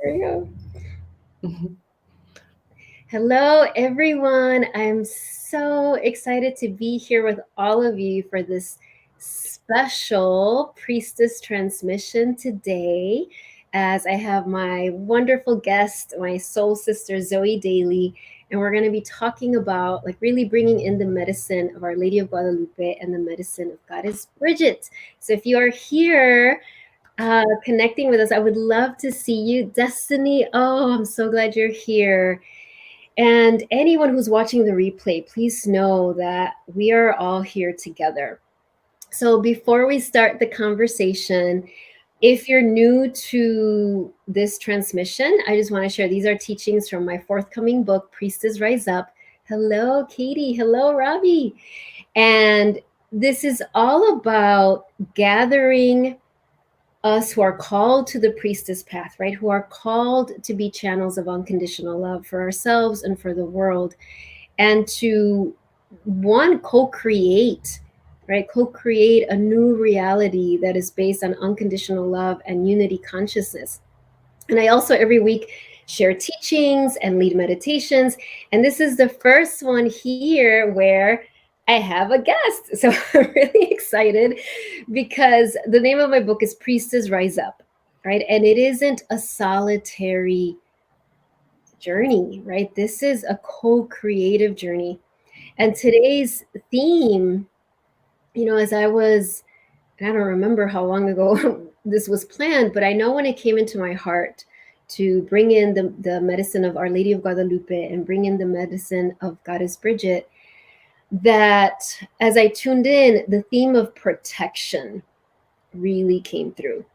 There we go. Hello, everyone. I'm so excited to be here with all of you for this special priestess transmission today. As I have my wonderful guest, my soul sister, Zoe Daly, and we're going to be talking about really bringing in the medicine of Our Lady of Guadalupe and the medicine of Goddess Bridget. So if you are here, connecting with us, I would love to see you. Destiny, oh, I'm so glad you're here. And anyone who's watching the replay, please know that we are all here together. So before we start the conversation, if you're new to this transmission, I just want to share these are teachings from my forthcoming book, Priestess Rise Up. Hello, Katie. Hello, Robbie. And this is all about gathering us who are called to the priestess path, right? Who are called to be channels of unconditional love for ourselves and for the world, and to co-create, right? Co-create a new reality that is based on unconditional love and unity consciousness. And I also every week share teachings and lead meditations. And this is the first one here where I have a guest. So I'm really excited because the name of my book is Priestess Rise Up, right? And it isn't a solitary journey, right? This is a co-creative journey. And today's theme, as I don't remember how long ago this was planned, but I know when it came into my heart to bring in the medicine of Our Lady of Guadalupe and bring in the medicine of Goddess Bridget, that as I tuned in, the theme of protection really came through.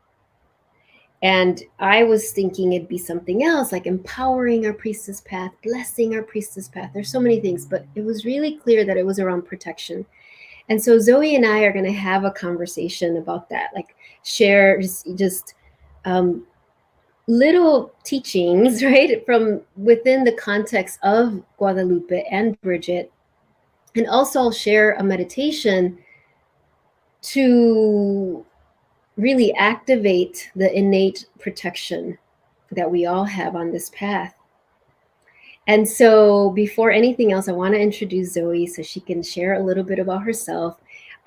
And I was thinking it'd be something else, like empowering our priestess path, blessing our priestess path. There's so many things, but it was really clear that it was around protection. And so Zoe and I are going to have a conversation about that, like share just little teachings, right, from within the context of Guadalupe and Bridget. And also I'll share a meditation to really activate the innate protection that we all have on this path. And so before anything else, I want to introduce Zoe so she can share a little bit about herself.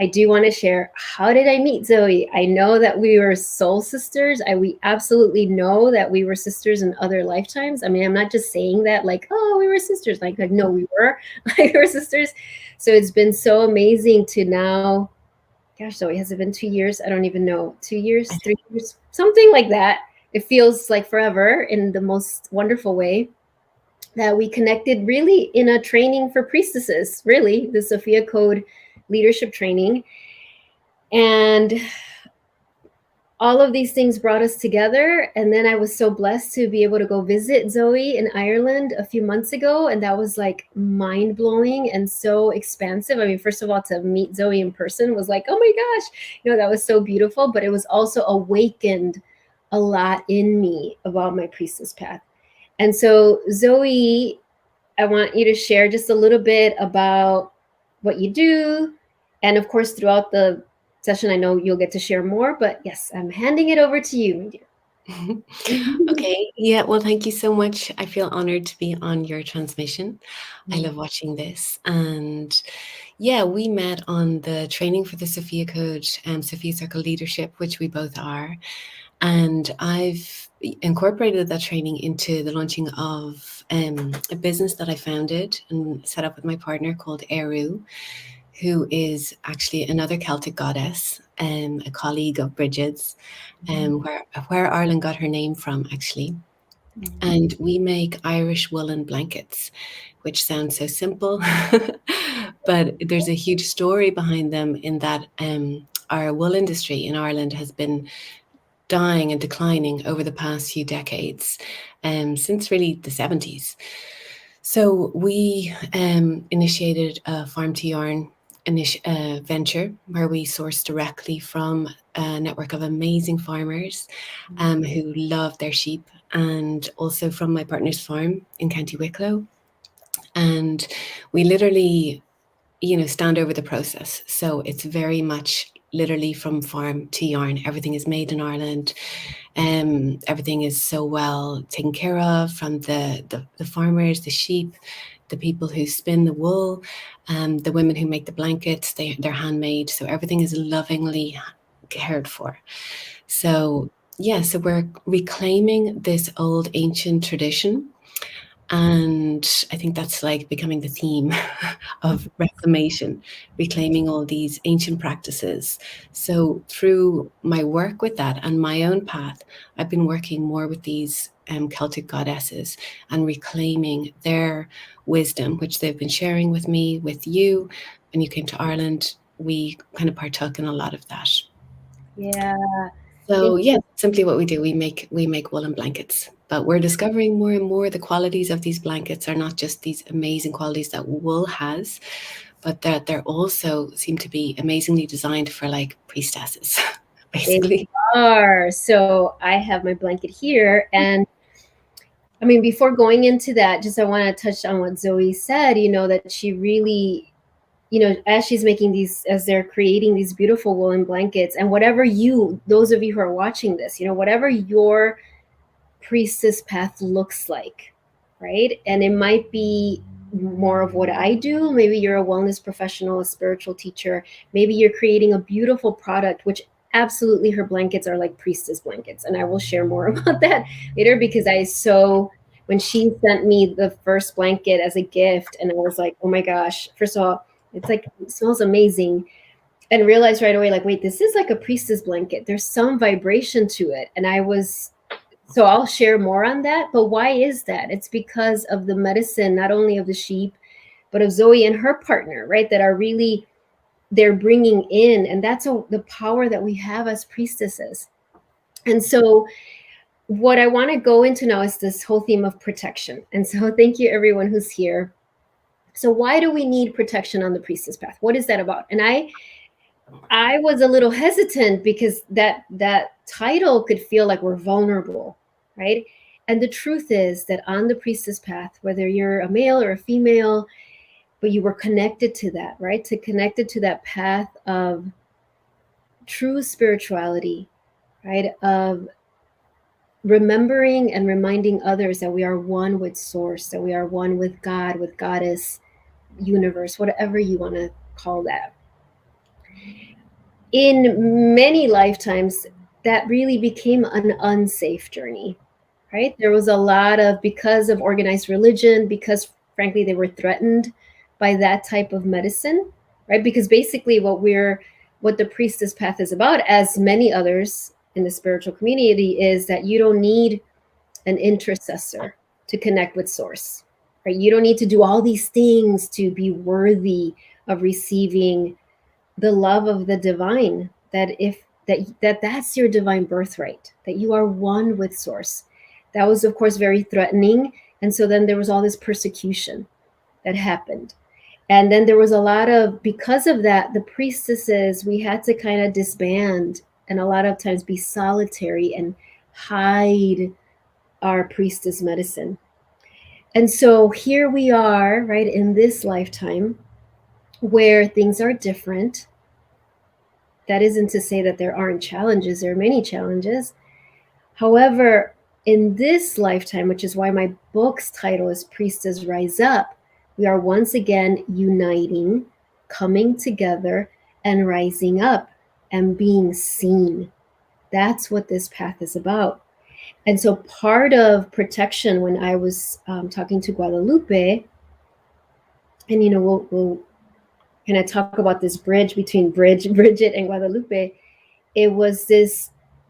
I do want to share, how did I meet Zoe? I know that we were soul sisters. We absolutely know that we were sisters in other lifetimes. I mean, I'm not just saying that like, oh, we were sisters. Like no, we were. We were sisters. So it's been so amazing to now, gosh, Zoe, has it been 2 years? I don't even know. 2 years, 3 years, something like that. It feels like forever in the most wonderful way that we connected really in a training for priestesses, really, the Sophia Code leadership training. And all of these things brought us together. And then I was so blessed to be able to go visit Zoe in Ireland a few months ago. And that was like mind blowing and so expansive. I mean, first of all, to meet Zoe in person was like, oh my gosh, that was so beautiful. But it was also awakened a lot in me about my priestess path. And so, Zoe, I want you to share just a little bit about what you do. And of course, throughout the session, I know you'll get to share more, but yes, I'm handing it over to you, my dear. Okay. Yeah. Well, thank you so much. I feel honored to be on your transmission. I love watching this. And yeah, we met on the training for the Sophia Code, Sophia Circle Leadership, which we both are. And I've incorporated that training into the launching of a business that I founded and set up with my partner called Eru, who is actually another Celtic goddess, a colleague of Bridget's, where Ireland got her name from, actually. And we make Irish woolen blankets, which sounds so simple, but there's a huge story behind them in that our wool industry in Ireland has been dying and declining over the past few decades, since really the 70s. So we initiated a farm to yarn venture where we source directly from a network of amazing farmers who love their sheep, and also from my partner's farm in County Wicklow. And we literally, stand over the process. So it's very much literally from farm to yarn. Everything is made in Ireland. Everything is so well taken care of, from the farmers, the sheep, the people who spin the wool, the women who make the blankets. They're handmade, so everything is lovingly cared for. So yeah, so we're reclaiming this old ancient tradition, and I think that's like becoming the theme of reclamation, reclaiming all these ancient practices. So through my work with that and my own path, I've been working more with these Celtic goddesses and reclaiming their wisdom, which they've been sharing with me, with you. When you came to Ireland, we kind of partook in a lot of that. Yeah. So yeah, simply what we do, we make woolen blankets. But we're discovering more and more the qualities of these blankets are not just these amazing qualities that wool has, but that they're also seem to be amazingly designed for like priestesses, They basically. are. So I have my blanket here. And I mean, before going into that, just I want to touch on what Zoe said, that she really, as she's making these, as they're creating these beautiful woolen blankets, and whatever those of you who are watching this, whatever your priestess path looks like, right? And it might be more of what I do. Maybe you're a wellness professional, a spiritual teacher. Maybe you're creating a beautiful product, which absolutely her blankets are like priestess blankets. And I will share more about that later, because when she sent me the first blanket as a gift, and I was like, oh my gosh, first of all, it's like, it smells amazing. And realized right away, like, wait, this is like a priestess blanket. There's some vibration to it. And so I'll share more on that. But why is that? It's because of the medicine, not only of the sheep, but of Zoe and her partner, right? That are really, they're bringing in, and that's the power that we have as priestesses. And so what I want to go into now is this whole theme of protection. And so thank you everyone who's here. So why do we need protection on the priestess path? What is that about? And I was a little hesitant, because that title could feel like we're vulnerable, right? And the truth is that on the priestess path, whether you're a male or a female, but you were connected to that, right? Connected to that path of true spirituality, right? Of remembering and reminding others that we are one with source, that we are one with God, with goddess, universe, whatever you want to call that. In many lifetimes, that really became an unsafe journey, right? There was a lot of, because of organized religion, because frankly, they were threatened by that type of medicine, right? Because basically what the priestess path is about, as many others in the spiritual community, is that you don't need an intercessor to connect with source, right? You don't need to do all these things to be worthy of receiving the love of the divine, that's your divine birthright, that you are one with source. That was, of course, very threatening. And so then there was all this persecution that happened. And then there was a lot of, because of that, the priestesses, we had to kind of disband and a lot of times be solitary and hide our priestess medicine. And so here we are, right, in this lifetime where things are different. That isn't to say that there aren't challenges. There are many challenges. However, in this lifetime, which is why my book's title is Priestess Rise Up, we are once again uniting, coming together, and rising up and being seen. That's what this path is about. And so part of protection, when I was talking to Guadalupe, and we'll kind of talk about this bridge between Bridget and Guadalupe, it was this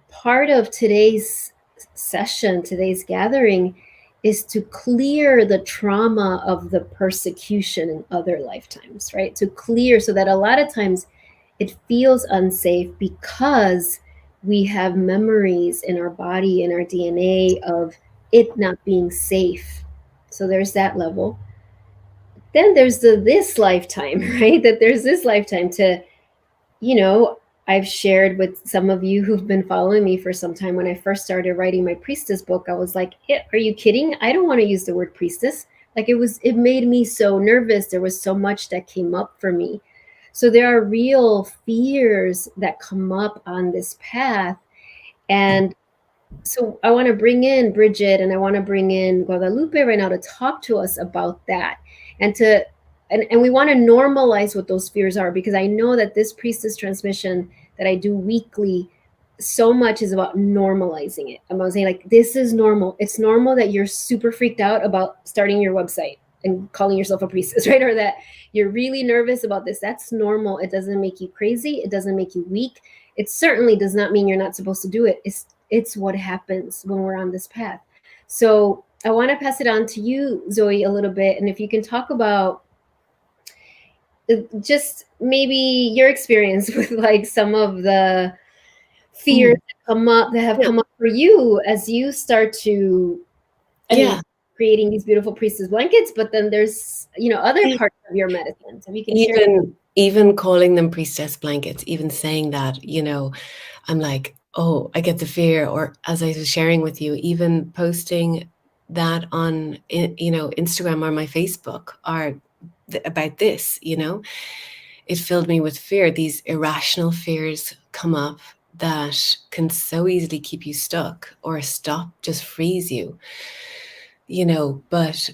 part of today's session, today's gathering, is to clear the trauma of the persecution in other lifetimes, right? To clear, so that a lot of times it feels unsafe because we have memories in our body, in our DNA, of it not being safe. So there's that level. Then there's this lifetime, right? That there's this lifetime to, I've shared with some of you who've been following me for some time. When I first started writing my priestess book, I was like, are you kidding? I don't want to use the word priestess. Like it made me so nervous. There was so much that came up for me. So there are real fears that come up on this path. And so I want to bring in Bridget and I want to bring in Guadalupe right now to talk to us about that, and to and we want to normalize what those fears are, because I know that this priestess transmission that I do weekly, so much is about normalizing it. I'm about saying, like, this is normal. It's normal that you're super freaked out about starting your website and calling yourself a priestess, right? Or that you're really nervous about this. That's normal. It doesn't make you crazy. It doesn't make you weak. It certainly does not mean you're not supposed to do it. It's what happens when we're on this path. So I want to pass it on to you, Zoe, a little bit. And if you can talk about just maybe your experience with like some of the fears that have come up for you as you start to creating these beautiful priestess blankets, but then there's other parts of your medicine. So you can even calling them priestess blankets, even saying that, I'm like, oh, I get the fear. Or as I was sharing with you, even posting that on Instagram or my Facebook or about this, it filled me with fear. These irrational fears come up that can so easily keep you stuck or just freeze you, but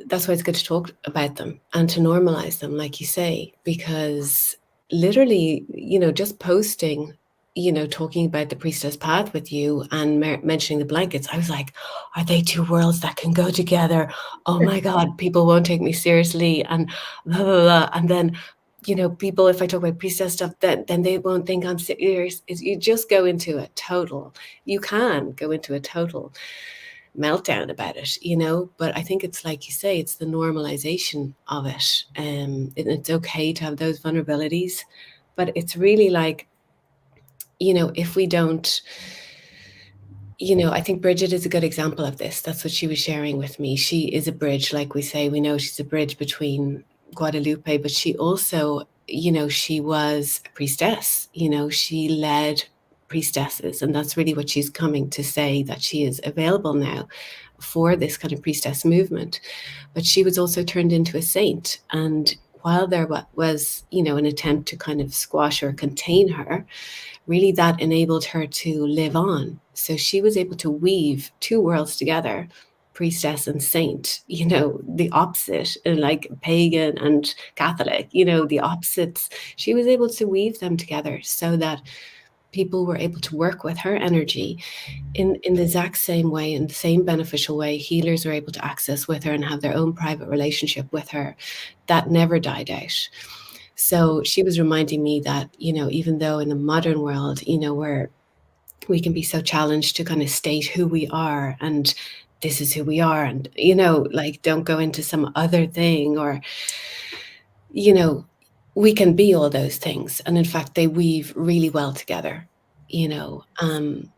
that's why it's good to talk about them and to normalize them, like you say, because literally, just posting, talking about the priestess path with you and mentioning the blankets, I was like, are they two worlds that can go together? Oh my God, people won't take me seriously, and blah, blah, blah. And then, people, if I talk about priestess stuff, then they won't think I'm serious. You just go into a total, you can go into a total meltdown about it, but I think it's like you say, it's the normalization of it. It's okay to have those vulnerabilities, but it's really like, if we don't, I think Bridget is a good example of this. That's what she was sharing with me. She is a bridge, like we say, we know she's a bridge between Guadalupe, but she also, she was a priestess, she led priestesses, and that's really what she's coming to say, that she is available now for this kind of priestess movement. But she was also turned into a saint, and while there was an attempt to kind of squash or contain her, really that enabled her to live on. So she was able to weave two worlds together, priestess and saint, the opposite, like pagan and Catholic, the opposites. She was able to weave them together so that people were able to work with her energy in the exact same way, in the same beneficial way. Healers were able to access with her and have their own private relationship with her that never died out. So she was reminding me that, even though in the modern world, where we can be so challenged to kind of state who we are and this is who we are, and, like, don't go into some other thing, or, we can be all those things. And in fact, they weave really well together, and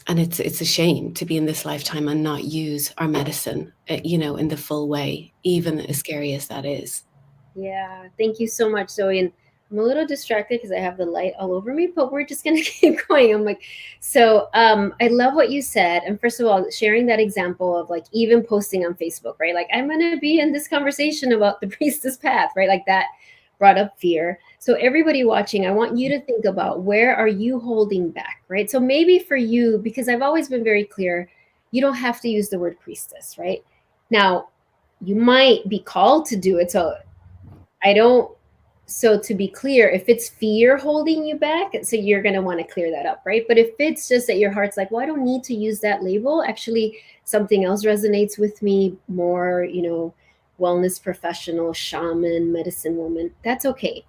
it's a shame to be in this lifetime and not use our medicine, in the full way, even as scary as that is. Yeah, thank you so much, Zoe. And I'm a little distracted because I have the light all over me, but we're just gonna keep going. I'm like, so I love what you said. And first of all, sharing that example of like even posting on Facebook, right? Like, I'm gonna be in this conversation about the priestess path, right? Like, that brought up fear. So everybody watching, I want you to think about, where are you holding back, right? So maybe for you, because I've always been very clear, you don't have to use the word priestess, right? Now, you might be called to do it. So to be clear, if it's fear holding you back, so you're going to want to clear that up, right? But if it's just that your heart's like, well, I don't need to use that label, actually something else resonates with me more, wellness professional, shaman, medicine woman, that's okay.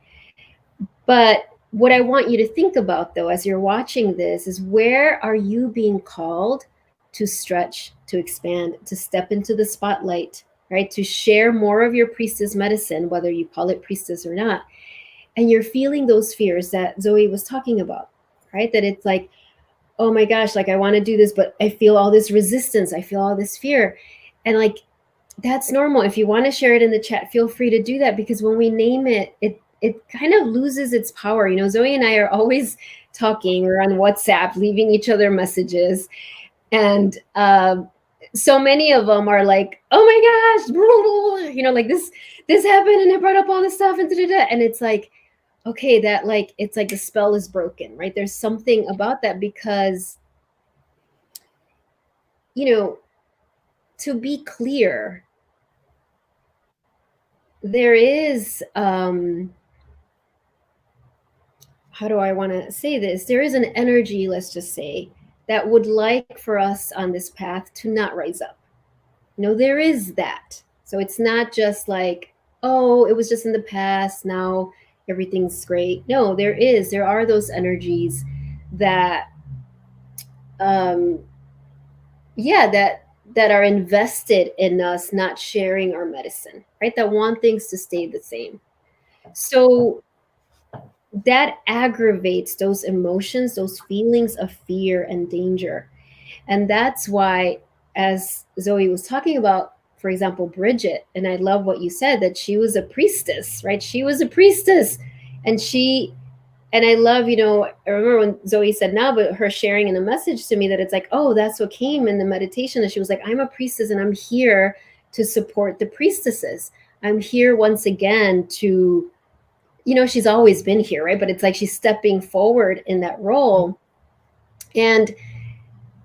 But what I want you to think about, though, as you're watching this, is, where are you being called to stretch, to expand, to step into the spotlight, right? To share more of your priestess medicine, whether you call it priestess or not. And you're feeling those fears that Zoe was talking about, right? That it's like, oh my gosh, like, I want to do this, but I feel all this resistance. I feel all this fear. And like, that's normal. If you want to share it in the chat, feel free to do that, because when we name it, it kind of loses its power. Zoe and I are always talking. We're on WhatsApp, leaving each other messages. And so many of them are like, oh my gosh, like this happened and it brought up all this stuff and da-da-da. And it's like, okay, that like it's like the spell is broken, right? There's something about that because, to be clear, there is how do I want to say this? There is an energy, let's just say, that would like for us on this path to not rise up. There is that. So it's not just like, oh, it was just in the past, now everything's great. No, there are those energies that that are invested in us not sharing our medicine, right? That want things to stay the same. So that aggravates those emotions, those feelings of fear and danger. And that's why, as Zoe was talking about, for example, Bridget, and I love what you said, that she was a priestess, right? She was a priestess. And I love, I remember when Zoe said now, but her sharing in a message to me that it's like, oh, that's what came in the meditation. And she was like, I'm a priestess and I'm here to support the priestesses. I'm here once again to, she's always been here, right? But it's like she's stepping forward in that role. And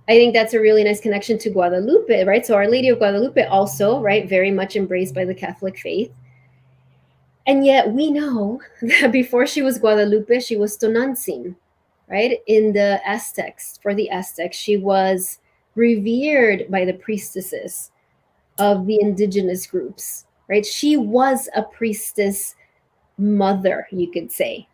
I think that's a really nice connection to Guadalupe, right? So Our Lady of Guadalupe also, right, very much embraced by the Catholic faith. And yet we know that before she was Guadalupe, she was Tonantzin, right? In the Aztecs, for the Aztecs, she was revered by the priestesses of the indigenous groups, right? She was a priestess mother, you could say,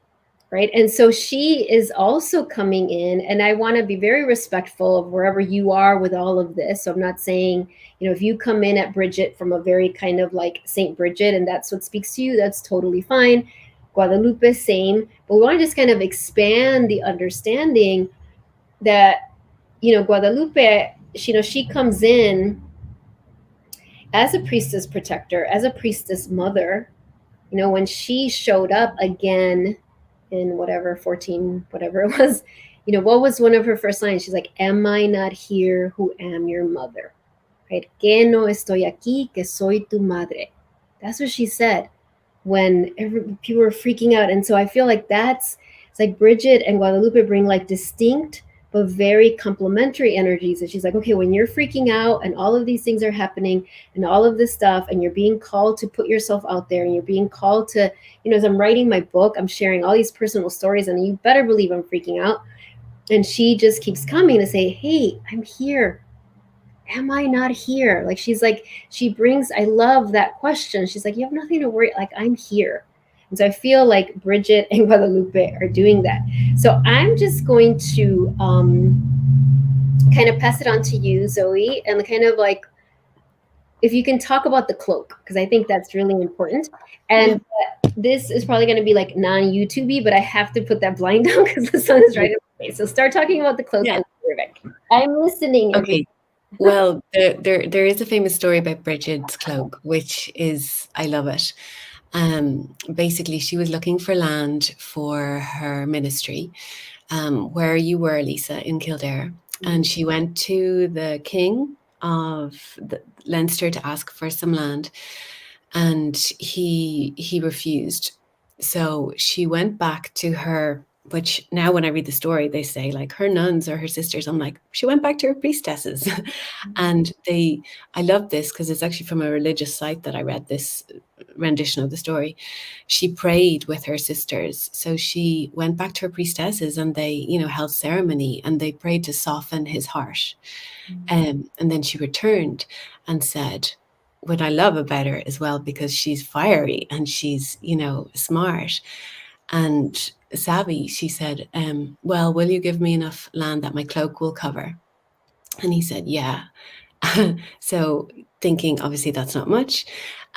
right? And so she is also coming in, and I want to be very respectful of wherever you are with all of this. So I'm not saying, if you come in at Bridget from a very kind of like Saint Bridget and that's what speaks to you, that's totally fine. Guadalupe, same. But we want to just kind of expand the understanding that, Guadalupe, she comes in as a priestess protector, as a priestess mother. When she showed up again in whatever 14 whatever it was, what was one of her first lines? She's like, am I not here who am your mother, right? Que no estoy aquí, que soy tu madre. That's what she said when people were freaking out. And so I feel like it's like Bridget and Guadalupe bring like distinct but very complementary energies. And she's like, okay, when you're freaking out and all of these things are happening and all of this stuff, and you're being called to put yourself out there, and you're being called to, as I'm writing my book, I'm sharing all these personal stories, and you better believe I'm freaking out. And she just keeps coming to say, hey, I'm here. Am I not here? Like, she's like, I love that question. She's like, you have nothing to worry. Like, I'm here. And so I feel like Bridget and Guadalupe are doing that. So I'm just going to kind of pass it on to you, Zoe, and kind of like, if you can talk about the cloak, because I think that's really important. And this is probably going to be like non-YouTubey, but I have to put that blind down because the sun is right in my face. So start talking about the cloak. Yeah. I'm listening. Okay. Well, there is a famous story about Bridget's cloak, which is, I love it. Basically, she was looking for land for her ministry, where you were, Lisa, in Kildare. And she went to the king of Leinster to ask for some land, and he refused. So she went back to her, which now when I read the story, they say like her nuns or her sisters. I'm like, she went back to her priestesses. And I love this because it's actually from a religious site that I read this rendition of the story. She prayed with her sisters. So she went back to her priestesses, and they, held ceremony, and they prayed to soften his heart. And then she returned and said, what I love about her as well, because she's fiery and she's, smart and savvy, she said, well, will you give me enough land that my cloak will cover? And he said, yeah. So thinking, obviously that's not much.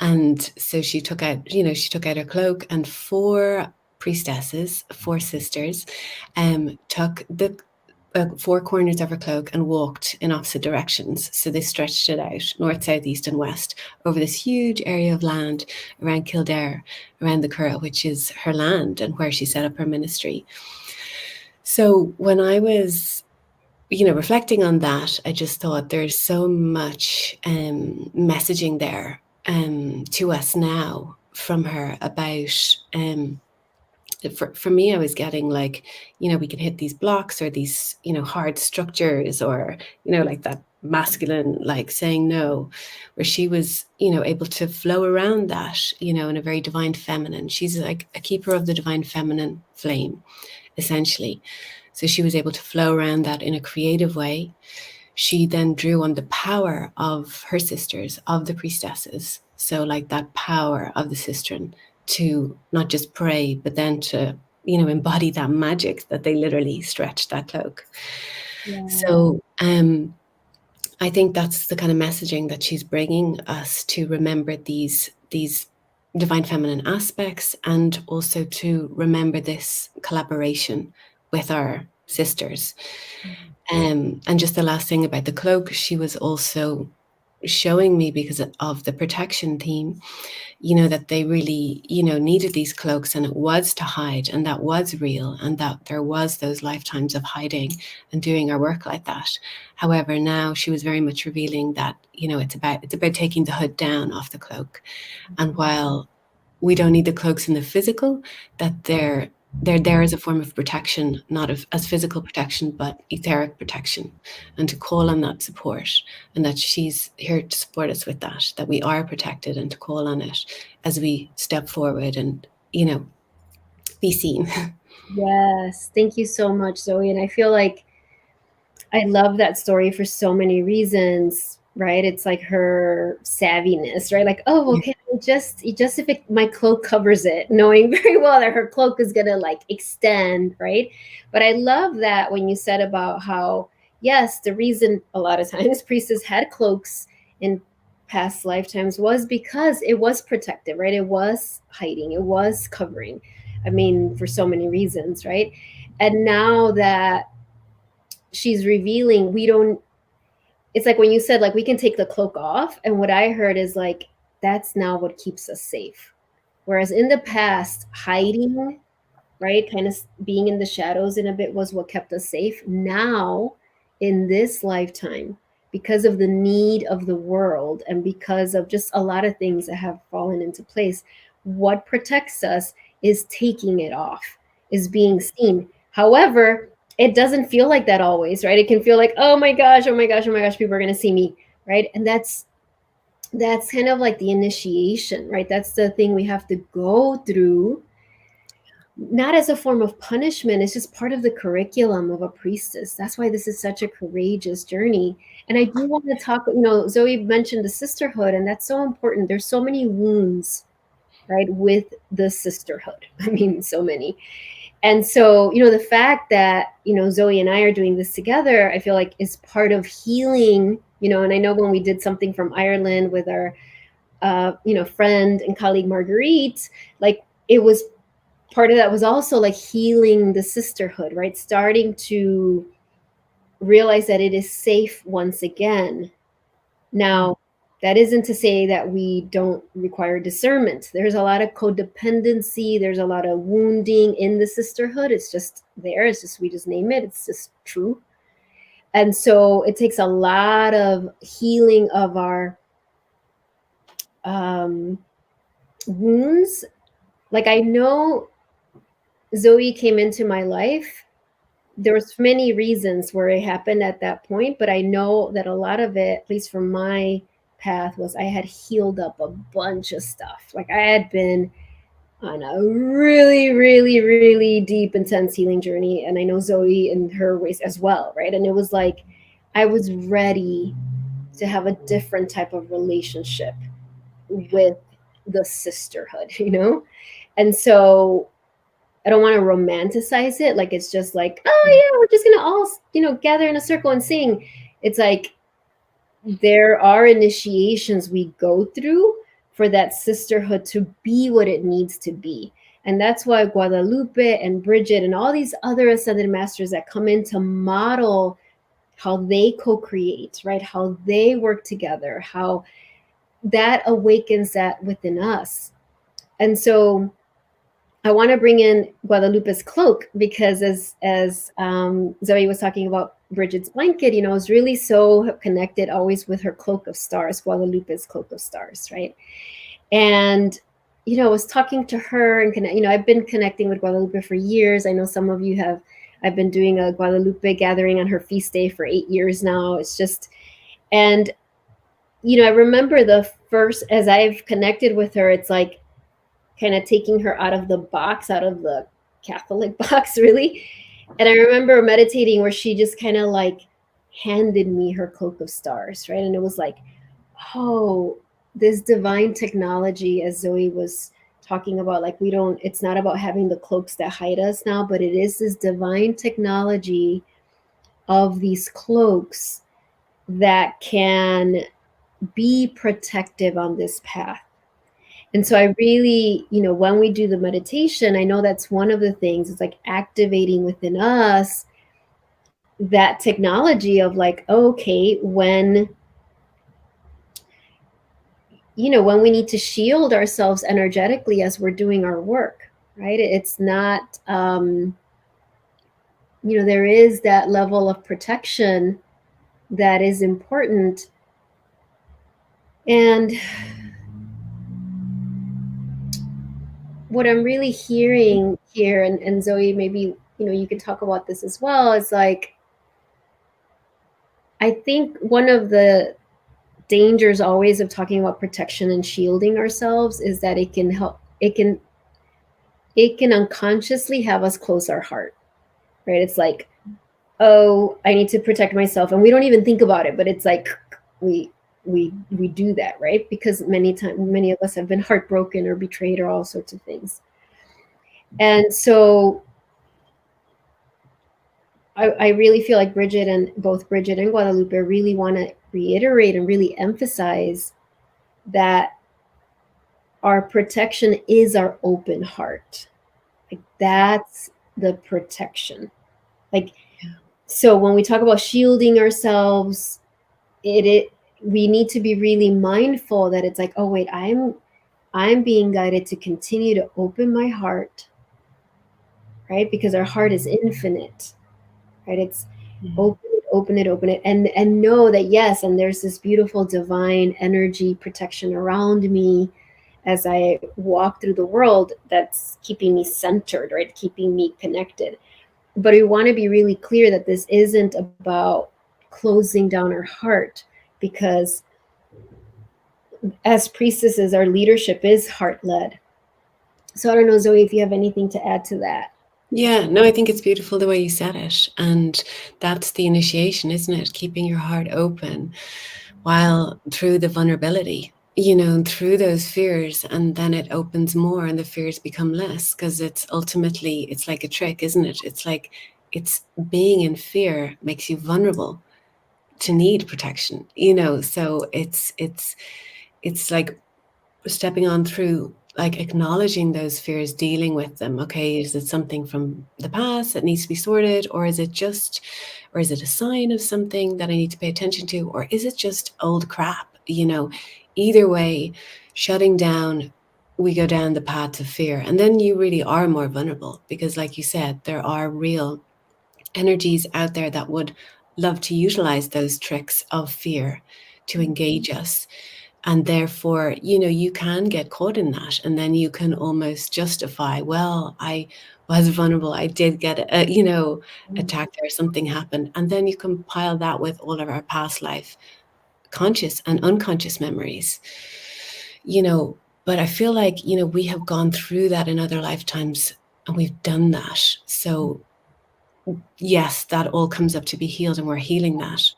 And so she took out her cloak, and four sisters, took the four corners of her cloak and walked in opposite directions. So they stretched it out north, south, east, and west over this huge area of land around Kildare, around the Curragh, which is her land and where she set up her ministry. So when I was reflecting on that, I just thought there's so much messaging there to us now from her about for me, I was getting like, we can hit these blocks or these, hard structures, or, like that masculine, like saying no, where she was, able to flow around that, in a very divine feminine. She's like a keeper of the divine feminine flame, essentially. So she was able to flow around that in a creative way. She then drew on the power of her sisters, of the priestesses. So like that power of the sistren to not just pray, but then to, embody that magic that they literally stretched that cloak. Yeah. So I think that's the kind of messaging that she's bringing us, to remember these divine feminine aspects, and also to remember this collaboration with our sisters. And just the last thing about the cloak, she was also showing me, because of the protection theme, that they really, needed these cloaks, and it was to hide, and that was real, and that there was those lifetimes of hiding and doing our work like that. However, now she was very much revealing that, it's about taking the hood down off the cloak. And while we don't need the cloaks in the physical, that they're there as a form of protection, not as physical protection, but etheric protection, and to call on that support, and that she's here to support us with that we are protected, and to call on it as we step forward and, be seen. Yes. Thank you so much, Zoe. And I feel like I love that story for so many reasons, right? It's like her savviness, right? Like, oh, okay, just if my cloak covers it, knowing very well that her cloak is gonna like extend, right? But I love that when you said about how, yes, the reason a lot of times priestess had cloaks in past lifetimes was because it was protective, right? It was hiding, it was covering. I mean, for so many reasons, right? And now that she's revealing, we don't, it's like when you said like we can take the cloak off, and what I heard is like that's now what keeps us safe, whereas in the past hiding, right, kind of being in the shadows in a bit was what kept us safe. Now in this lifetime, because of the need of the world and because of just a lot of things that have fallen into place, what protects us is taking it off, is being seen. However, it doesn't feel like that always, right? It can feel like, oh my gosh, oh my gosh, oh my gosh, people are going to see me, right? And that's kind of like the initiation, right? That's the thing we have to go through, not as a form of punishment. It's just part of the curriculum of a priestess. That's why this is such a courageous journey. And I do want to talk, Zoe mentioned the sisterhood, and that's so important. There's so many wounds, right, with the sisterhood. I mean, so many. And so, the fact that, Zoe and I are doing this together, I feel like is part of healing, and I know when we did something from Ireland with our, friend and colleague Marguerite, like it was part of that was also like healing the sisterhood, right? Starting to realize that it is safe once again. Now, that isn't to say that we don't require discernment. There's a lot of codependency. There's a lot of wounding in the sisterhood. It's just there. It's just, we just name it. It's just true. And so it takes a lot of healing of our wounds. Like I know Zoe came into my life. There was many reasons where it happened at that point, but I know that a lot of it, at least from my path, was I had healed up a bunch of stuff. Like I had been on a really, really, really deep, intense healing journey. And I know Zoe in her ways as well, right? And it was like I was ready to have a different type of relationship with the sisterhood, And so I don't want to romanticize it. Like it's just like, oh yeah, we're just gonna all, gather in a circle and sing. It's like there are initiations we go through for that sisterhood to be what it needs to be. And that's why Guadalupe and Bridget and all these other ascended masters that come in to model how they co-create, right? How they work together, how that awakens that within us. And so I want to bring in Guadalupe's cloak because as Zoe was talking about Bridget's blanket, I was really so connected always with her cloak of stars, Guadalupe's cloak of stars, right? And I was talking to her and I've been connecting with Guadalupe for years. I know some of you have. I've been doing a Guadalupe gathering on her feast day for 8 years now. It's just, and I remember the first, as I've connected with her, it's like kind of taking her out of the box, out of the Catholic box, really. And I remember meditating where she just kind of like handed me her cloak of stars, right? And it was like, oh, this divine technology, as Zoe was talking about, like it's not about having the cloaks that hide us now, but it is this divine technology of these cloaks that can be protective on this path. And so I really, when we do the meditation, I know that's one of the things, it's like activating within us that technology of like, okay, when we need to shield ourselves energetically as we're doing our work, right? It's not, there is that level of protection that is important. And what I'm really hearing here, and Zoe, maybe, you can talk about this as well, is like, I think one of the dangers always of talking about protection and shielding ourselves is that it can unconsciously have us close our heart, right? It's like, oh, I need to protect myself, and we don't even think about it, but it's like we do that, right? Because many of us have been heartbroken or betrayed or all sorts of things. And so I really feel like both Bridget and Guadalupe really want to reiterate and really emphasize that our protection is our open heart. Like, that's the protection. Like, so when we talk about shielding ourselves, we need to be really mindful that it's like, oh wait, I'm being guided to continue to open my heart, right? Because our heart is infinite, right? It's open it, and know that yes, and there's this beautiful divine energy protection around me as I walk through the world that's keeping me centered, right? Keeping me connected. But we want to be really clear that this isn't about closing down our heart, because as priestesses, our leadership is heart-led. So I don't know, Zoe, if you have anything to add to that. Yeah, no, I think it's beautiful the way you said it. And that's the initiation, isn't it? Keeping your heart open while through the vulnerability, through those fears, and then it opens more and the fears become less, because it's like a trick, isn't it? It's like it's being in fear makes you vulnerable to need protection, so it's like stepping on through, like acknowledging those fears, dealing with them. Okay, is it something from the past that needs to be sorted, or is it a sign of something that I need to pay attention to, or is it just old crap? Either way, shutting down, we go down the path of fear, and then you really are more vulnerable, because like you said, there are real energies out there that would love to utilize those tricks of fear to engage us. And therefore, you can get caught in that. And then you can almost justify, well, I was vulnerable. I did get, attacked or something happened. And then you compile that with all of our past life, conscious and unconscious memories, but I feel like, we have gone through that in other lifetimes and we've done that. So yes, that all comes up to be healed and we're healing that.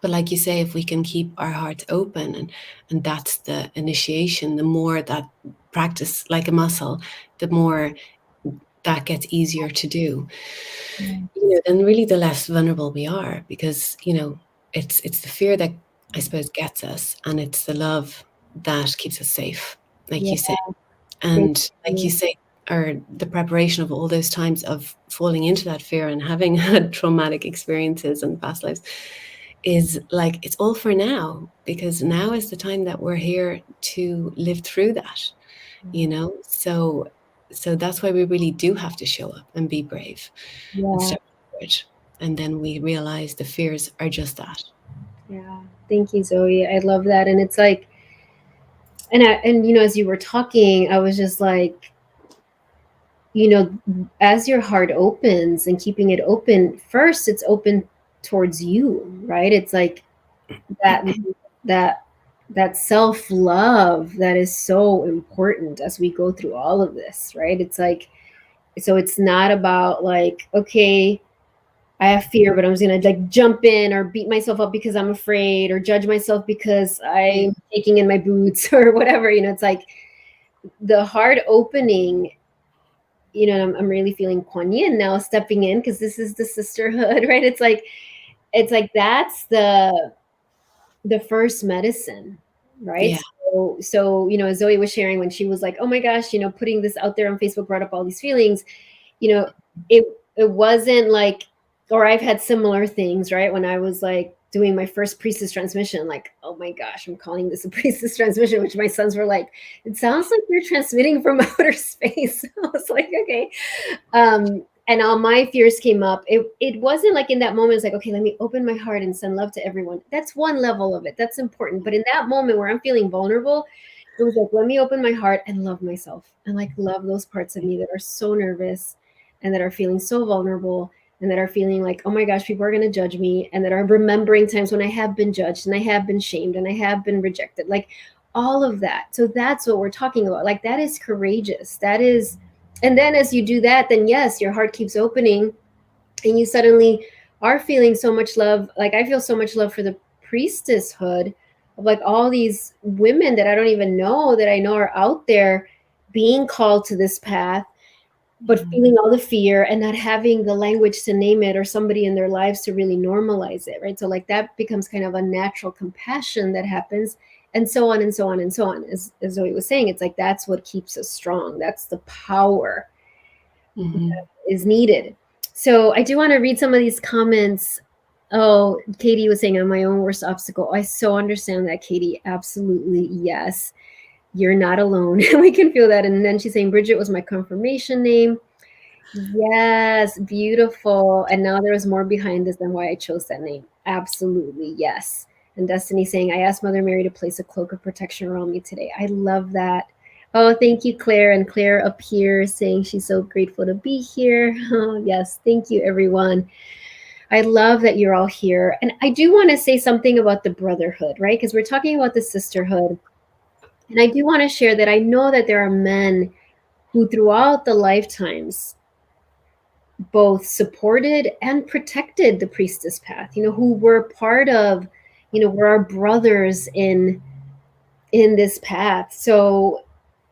But like you say, if we can keep our hearts open, and that's the initiation, the more that practice like a muscle, the more that gets easier to do, then really the less vulnerable we are, because, it's the fear that I suppose gets us, and it's the love that keeps us safe, like you say. And like you say, or the preparation of all those times of falling into that fear and having had traumatic experiences in past lives is like, it's all for now, because now is the time that we're here to live through that, so So that's why we really do have to show up and be brave and Yeah. step forward. And then we realize the fears are just that. Yeah. Thank you, Zoe. I love that. And it's like, and as you were talking, I was just like, as your heart opens and keeping it open, first it's open towards you, right? It's like that that that self-love that is so important as we go through all of this, right? It's like, so it's not about like, okay, I have fear, but I'm just gonna like jump in or beat myself up because I'm afraid or judge myself because I'm shaking in my boots or whatever. It's like the heart opening. I'm really feeling Kuan Yin now stepping in because this is the sisterhood, right? It's like that's the first medicine, right? Yeah. So as Zoe was sharing when she was like, oh my gosh, putting this out there on Facebook brought up all these feelings. you know it wasn't like, or I've had similar things, right? When I was like doing my first priestess transmission, like, oh my gosh, I'm calling this a priestess transmission, which my sons were like, it sounds like you're transmitting from outer space. I was like, okay. And all my fears came up. It wasn't like in that moment, it's like, okay, let me open my heart and send love to everyone. That's one level of it. That's important. But in that moment where I'm feeling vulnerable, it was like, let me open my heart and love myself and like love those parts of me that are so nervous and that are feeling so vulnerable and that are feeling like, oh my gosh, people are going to judge me, and that are remembering times when I have been judged and I have been shamed and I have been rejected, like all of that. So that's what we're talking about. Like that is courageous. That is, and then as you do that, then yes, your heart keeps opening and you suddenly are feeling so much love. Like I feel so much love for the priestesshood of like all these women that I don't even know, that I know are out there being called to this path, but feeling all the fear and not having the language to name it or somebody in their lives to really normalize it, right? So like that becomes kind of a natural compassion that happens, and so on and so on and so on. As Zoe was saying, it's like that's what keeps us strong. That's the power that is needed. So I do want to read some of these comments. Oh, Katie was saying, I'm my own worst obstacle. I so understand that, Katie. Absolutely, yes. You're not alone. We can feel that. And then she's saying, Bridget was my confirmation name. Yes, beautiful. And now there was more behind this than why I chose that name. Absolutely, yes. And Destiny saying, I asked Mother Mary to place a cloak of protection around me today. I love that. Oh, thank you, Claire. And Claire up here saying she's so grateful to be here. Oh, yes. Thank you, everyone. I love that you're all here. And I do want to say something about the brotherhood, right? Because we're talking about the sisterhood. And I do want to share that I know that there are men who, throughout the lifetimes, both supported and protected the priestess path, who were part of, were our brothers in this path. So,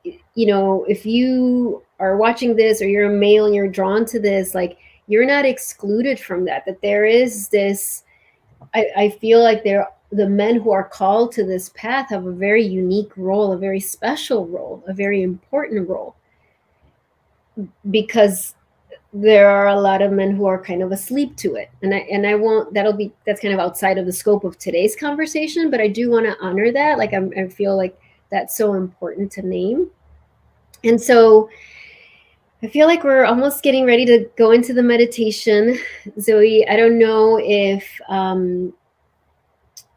if you are watching this or you're a male and you're drawn to this, like you're not excluded from that there is this, I feel like the men who are called to this path have a very unique role, a very special role, a very important role, because there are a lot of men who are kind of asleep to it, and I won't, that's kind of outside of the scope of today's conversation, but I do want to honor that. Like I feel like that's so important to name. And so I feel like we're almost getting ready to go into the meditation. Zoe, I don't know if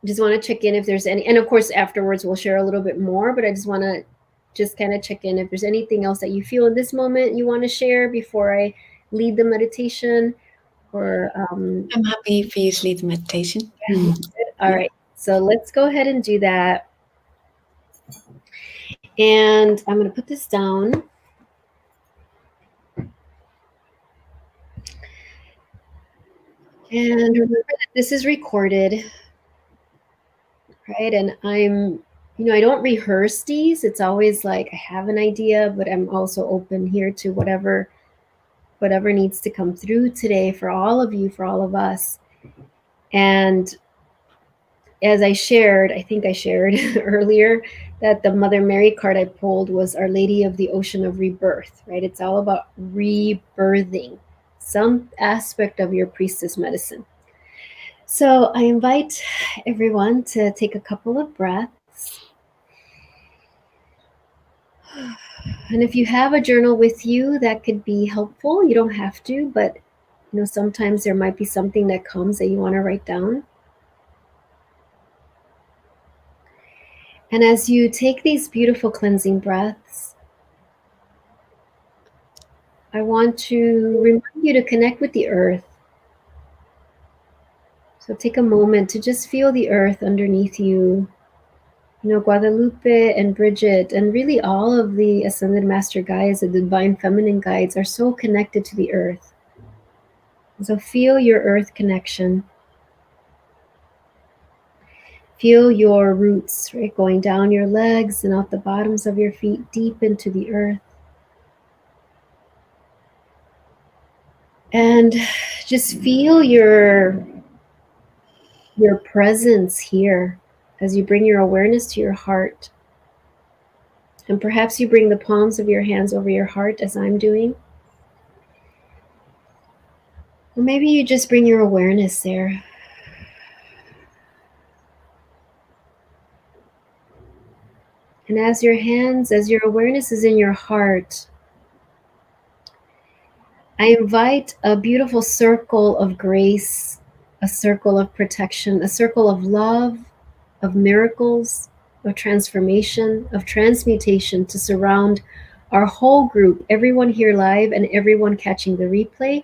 just want to check in if there's any, and of course afterwards we'll share a little bit more, but I just want to just kind of check in if there's anything else that you feel in this moment you want to share before I lead the meditation, or I'm happy for you to lead the meditation. all right, so let's go ahead and do that. And I'm going to put this down. And remember that this is recorded, right? And I don't rehearse these. It's always like I have an idea, but I'm also open here to whatever needs to come through today for all of you, for all of us. And as I think I shared earlier, that the Mother Mary card I pulled was Our Lady of the Ocean of Rebirth, right? It's all about rebirthing some aspect of your priestess medicine. So I invite everyone to take a couple of breaths. And if you have a journal with you, that could be helpful. You don't have to, but sometimes there might be something that comes that you want to write down. And as you take these beautiful cleansing breaths, I want to remind you to connect with the earth. So take a moment to just feel the earth underneath you. Guadalupe and Bridget, and really all of the Ascended Master Guides, the Divine Feminine Guides, are so connected to the earth. So feel your earth connection. Feel your roots, right? Going down your legs and out the bottoms of your feet, deep into the earth. And just feel your presence here as you bring your awareness to your heart. And perhaps you bring the palms of your hands over your heart as I'm doing. Or maybe you just bring your awareness there. And as your awareness is in your heart, I invite a beautiful circle of grace, a circle of protection, a circle of love, of miracles, of transformation, of transmutation to surround our whole group, everyone here live and everyone catching the replay.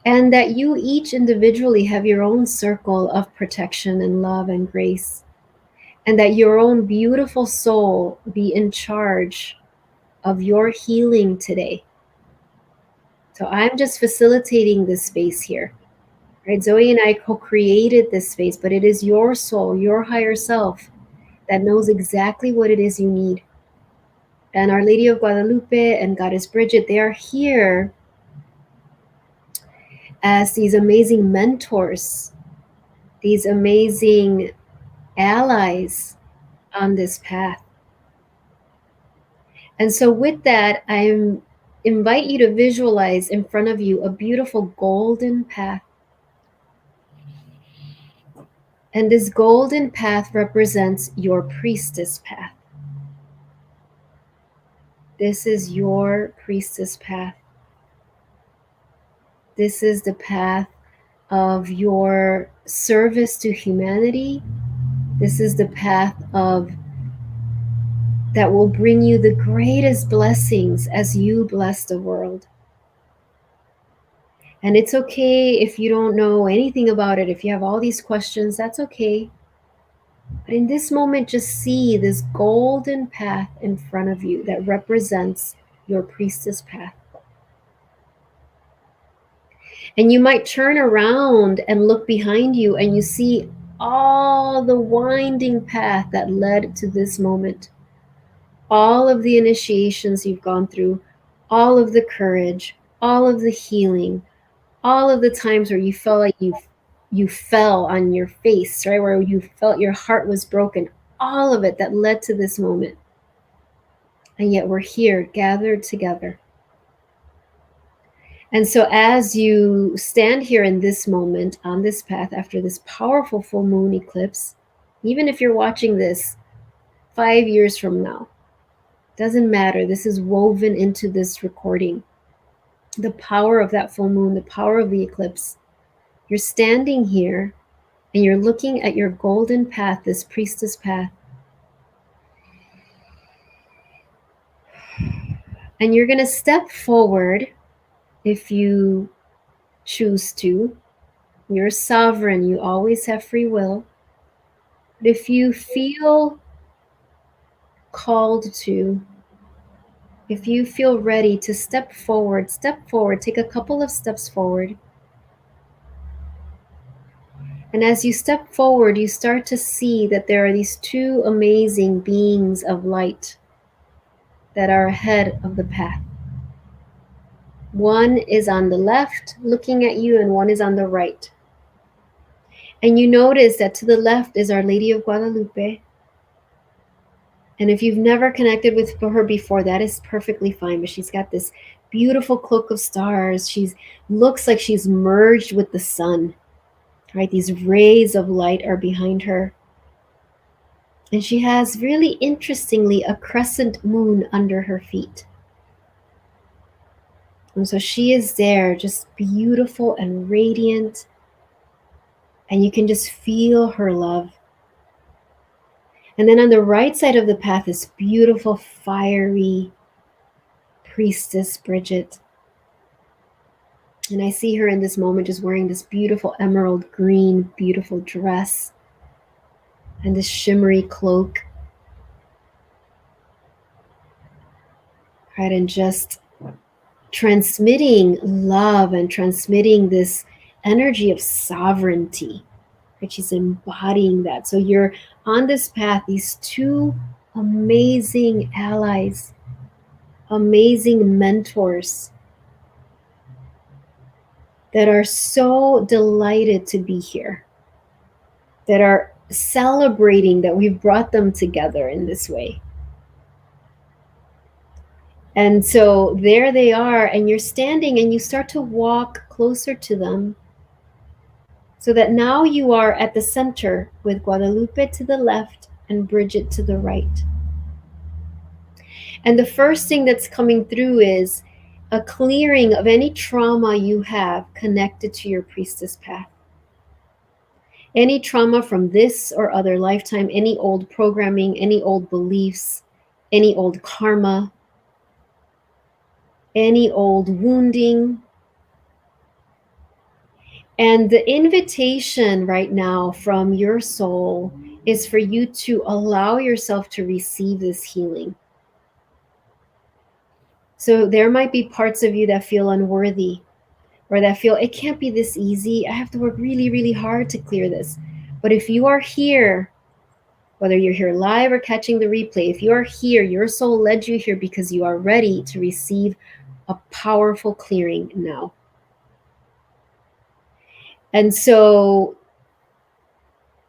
And that you each individually have your own circle of protection and love and grace. And that your own beautiful soul be in charge of your healing today. So I'm just facilitating this space here. Right? Zoe and I co-created this space, but it is your soul, your higher self, that knows exactly what it is you need. And Our Lady of Guadalupe and Goddess Bridget, they are here as these amazing mentors, these amazing allies on this path. And so with that, I invite you to visualize in front of you a beautiful golden path. And this golden path represents your priestess path. This is your priestess path. This is the path of your service to humanity. This is the path that will bring you the greatest blessings as you bless the world. And it's okay if you don't know anything about it. If you have all these questions, that's okay. But in this moment, just see this golden path in front of you that represents your priestess path. And you might turn around and look behind you and you see all the winding path that led to this moment. All of the initiations you've gone through, all of the courage, all of the healing, all of the times where you felt like you fell on your face, right? Where you felt your heart was broken, all of it that led to this moment. And yet we're here gathered together. And so as you stand here in this moment on this path after this powerful full moon eclipse, even if you're watching this 5 years from now, doesn't matter. This is woven into this recording. The power of that full moon, the power of the eclipse. You're standing here and you're looking at your golden path, this priestess path. And you're going to step forward if you choose to. You're sovereign. You always have free will. But if you feel called to, if you feel ready to step forward, take a couple of steps forward. And as you step forward, you start to see that there are these two amazing beings of light that are ahead of the path. One is on the left looking at you, and one is on the right. And you notice that to the left is Our Lady of Guadalupe. And if you've never connected with her before, that is perfectly fine. But she's got this beautiful cloak of stars. She looks like she's merged with the sun, right? These rays of light are behind her. And she has, really interestingly, a crescent moon under her feet. And so she is there, just beautiful and radiant. And you can just feel her love. And then on the right side of the path is beautiful, fiery priestess Bridget. And I see her in this moment just wearing this beautiful emerald green, beautiful dress and this shimmery cloak. Right, and just transmitting love and transmitting this energy of sovereignty. Right, she's embodying that. So you're on this path, these two amazing allies, amazing mentors that are so delighted to be here, that are celebrating that we've brought them together in this way. And so there they are, and you're standing and you start to walk closer to them, so that now you are at the center with Guadalupe to the left and Bridget to the right. And the first thing that's coming through is a clearing of any trauma you have connected to your priestess path. Any trauma from this or other lifetime, any old programming, any old beliefs, any old karma, any old wounding. And the invitation right now from your soul is for you to allow yourself to receive this healing. So there might be parts of you that feel unworthy, or that feel it can't be this easy. I have to work really, really hard to clear this. But if you are here, whether you're here live or catching the replay, if you are here, your soul led you here because you are ready to receive a powerful clearing now. And so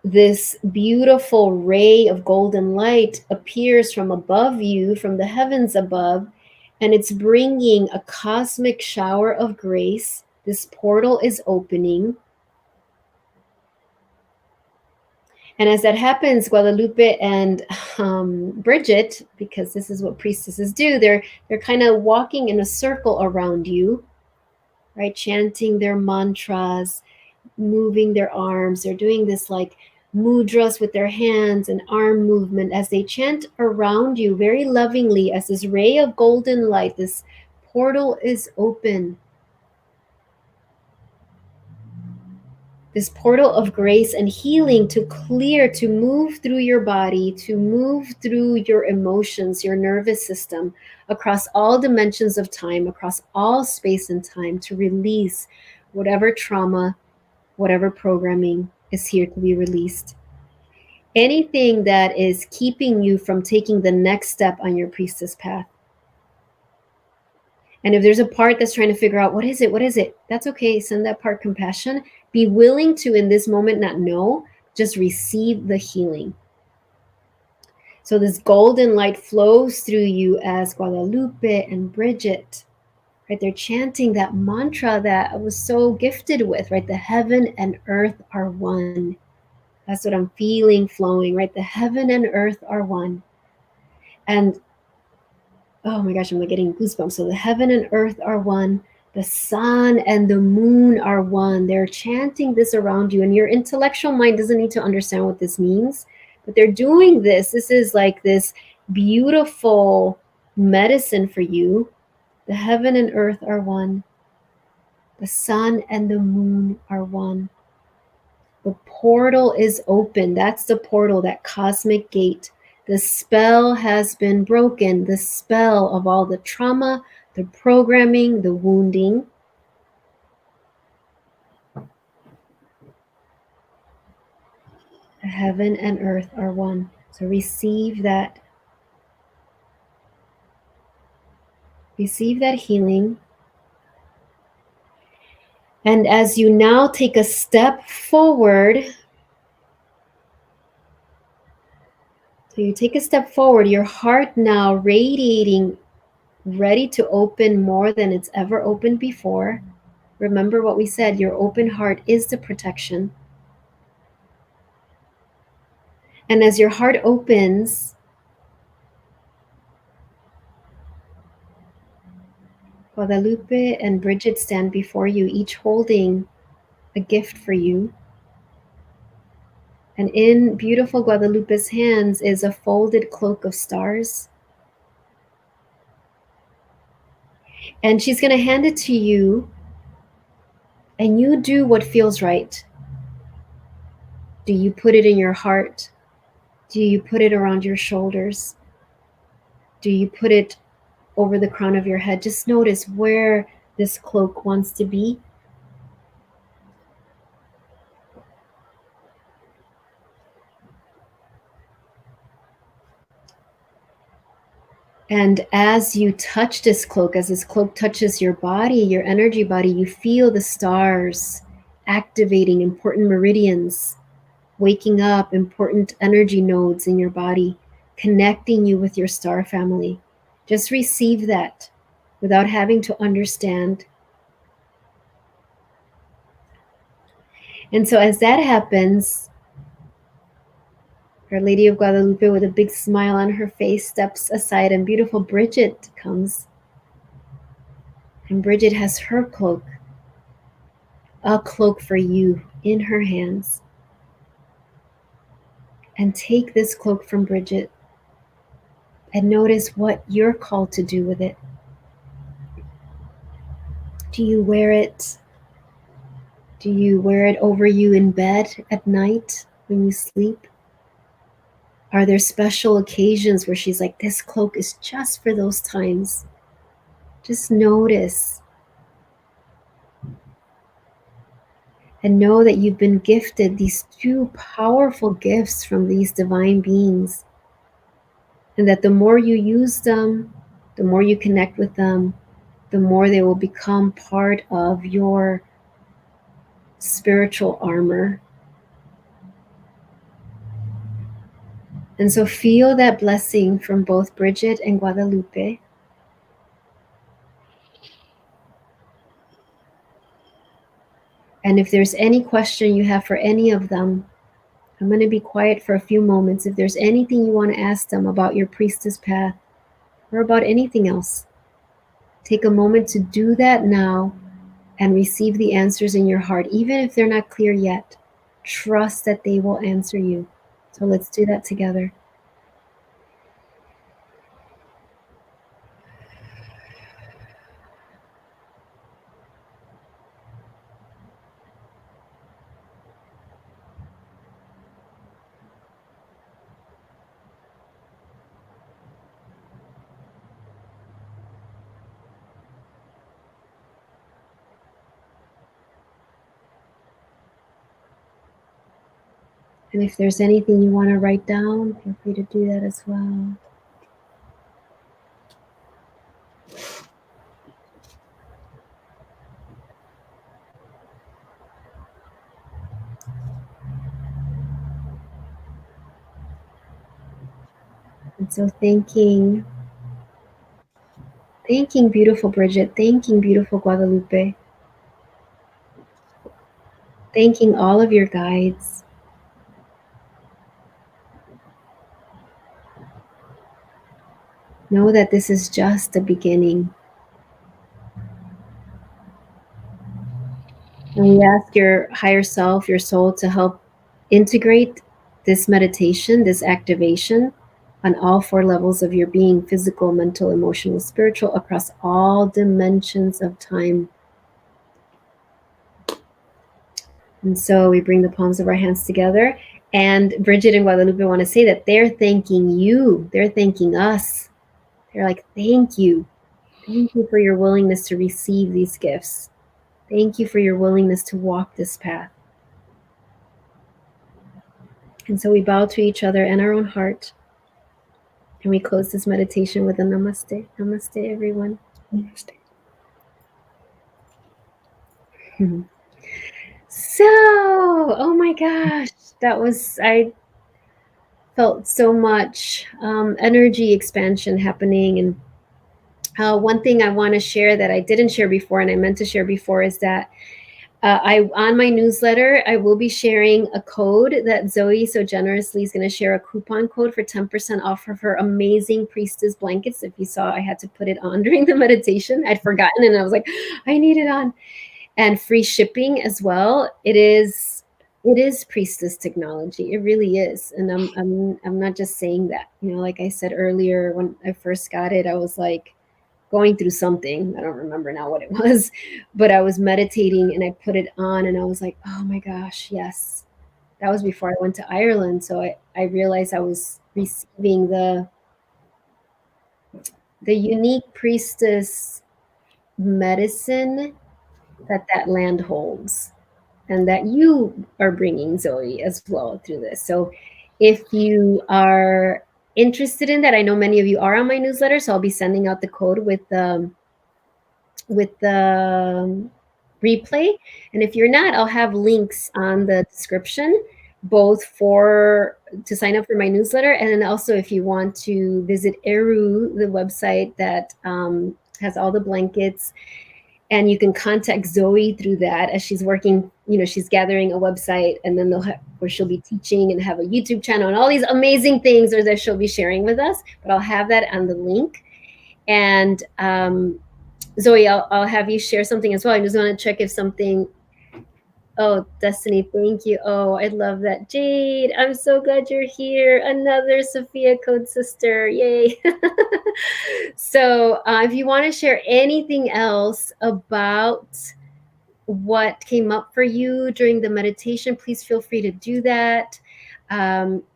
this beautiful ray of golden light appears from above you, from the heavens above, and it's bringing a cosmic shower of grace. This portal is opening. And as that happens, Guadalupe and Bridget, because this is what priestesses do, they're kind of walking in a circle around you, right? Chanting their mantras, moving their arms. They're doing this like mudras with their hands and arm movement as they chant around you very lovingly as this ray of golden light, this portal is open. This portal of grace and healing to clear, to move through your body, to move through your emotions, your nervous system, across all dimensions of time, across all space and time, to release whatever trauma, whatever programming is here to be released. Anything that is keeping you from taking the next step on your priestess path. And if there's a part that's trying to figure out, what is it? That's okay. Send that part compassion. Be willing to, in this moment, not know, just receive the healing. So this golden light flows through you as Guadalupe and Bridget, right? They're chanting that mantra that I was so gifted with, right? The heaven and earth are one. That's what I'm feeling flowing, right? The heaven and earth are one. And oh my gosh, I'm like getting goosebumps. So the heaven and earth are one. The sun and the moon are one. They're chanting this around you, and your intellectual mind doesn't need to understand what this means, but they're doing this. This is like this beautiful medicine for you. The heaven and earth are one. The sun and the moon are one. The portal is open. That's the portal, that cosmic gate. The spell has been broken. The spell of all the trauma, the programming, the wounding. Heaven and earth are one. So receive that. Receive that healing. And as you now take a step forward, so you take a step forward, your heart now radiating, ready to open more than it's ever opened before. Remember what we said, your open heart is the protection. And as your heart opens, Guadalupe and Bridget stand before you, each holding a gift for you. And in beautiful Guadalupe's hands is a folded cloak of stars. And she's going to hand it to you, and you do what feels right. Do you put it in your heart? Do you put it around your shoulders? Do you put it over the crown of your head? Just notice where this cloak wants to be. And as you touch this cloak, as this cloak touches your body, your energy body, you feel the stars activating important meridians, waking up important energy nodes in your body, connecting you with your star family. Just receive that without having to understand. And so as that happens, Our Lady of Guadalupe, with a big smile on her face, steps aside, and beautiful Bridget comes. And Bridget has her cloak, a cloak for you, in her hands. And take this cloak from Bridget and notice what you're called to do with it. Do you wear it? Do you wear it over you in bed at night when you sleep? Are there special occasions where she's like, this cloak is just for those times? Just notice. And know that you've been gifted these two powerful gifts from these divine beings. And that the more you use them, the more you connect with them, the more they will become part of your spiritual armor. And so feel that blessing from both Bridget and Guadalupe. And if there's any question you have for any of them, I'm going to be quiet for a few moments. If there's anything you want to ask them about your priestess path or about anything else, take a moment to do that now and receive the answers in your heart, even if they're not clear yet. Trust that they will answer you. So let's do that together. And if there's anything you want to write down, feel free to do that as well. And so thanking beautiful Bridget, thanking beautiful Guadalupe, thanking all of your guides. Know that this is just the beginning. And we ask your higher self, your soul, to help integrate this meditation, this activation on all four levels of your being: physical, mental, emotional, spiritual, across all dimensions of time. And so we bring the palms of our hands together. And Bridget and Guadalupe want to say that they're thanking you. They're thanking us. They're like, thank you. Thank you for your willingness to receive these gifts. Thank you for your willingness to walk this path. And so we bow to each other and our own heart. And we close this meditation with a namaste. Namaste, everyone. Namaste. So, oh my gosh, I felt so much energy expansion happening. And one thing I want to share that I didn't share before and I meant to share before is that I on my newsletter, I will be sharing a code that Zoe so generously is going to share a coupon code for 10% off of her amazing priestess blankets. If you saw, I had to put it on during the meditation. I'd forgotten, and I was like, I need it on, and free shipping as well. It is priestess technology. It really is, and I'm not just saying that. Like I said earlier, when I first got it, I was like going through something. I don't remember now what it was, but I was meditating and I put it on and I was like, oh my gosh, yes. That was before I went to Ireland. So I realized I was receiving the unique priestess medicine that land holds, and that you are bringing, Zoe, as well through this. So if you are interested in that, I know many of you are on my newsletter, so I'll be sending out the code with the replay. And if you're not, I'll have links on the description, both to sign up for my newsletter, and then also if you want to visit Eru, the website that has all the blankets, and you can contact Zoe through that as she's working. She's gathering a website, and then where she'll be teaching and have a YouTube channel and all these amazing things that she'll be sharing with us. But I'll have that on the link. And Zoe, I'll have you share something as well. I just want to check if something. Oh, Destiny, thank you. Oh, I love that. Jade, I'm so glad you're here. Another Sophia Code sister. Yay. So if you want to share anything else about what came up for you during the meditation, please feel free to do that.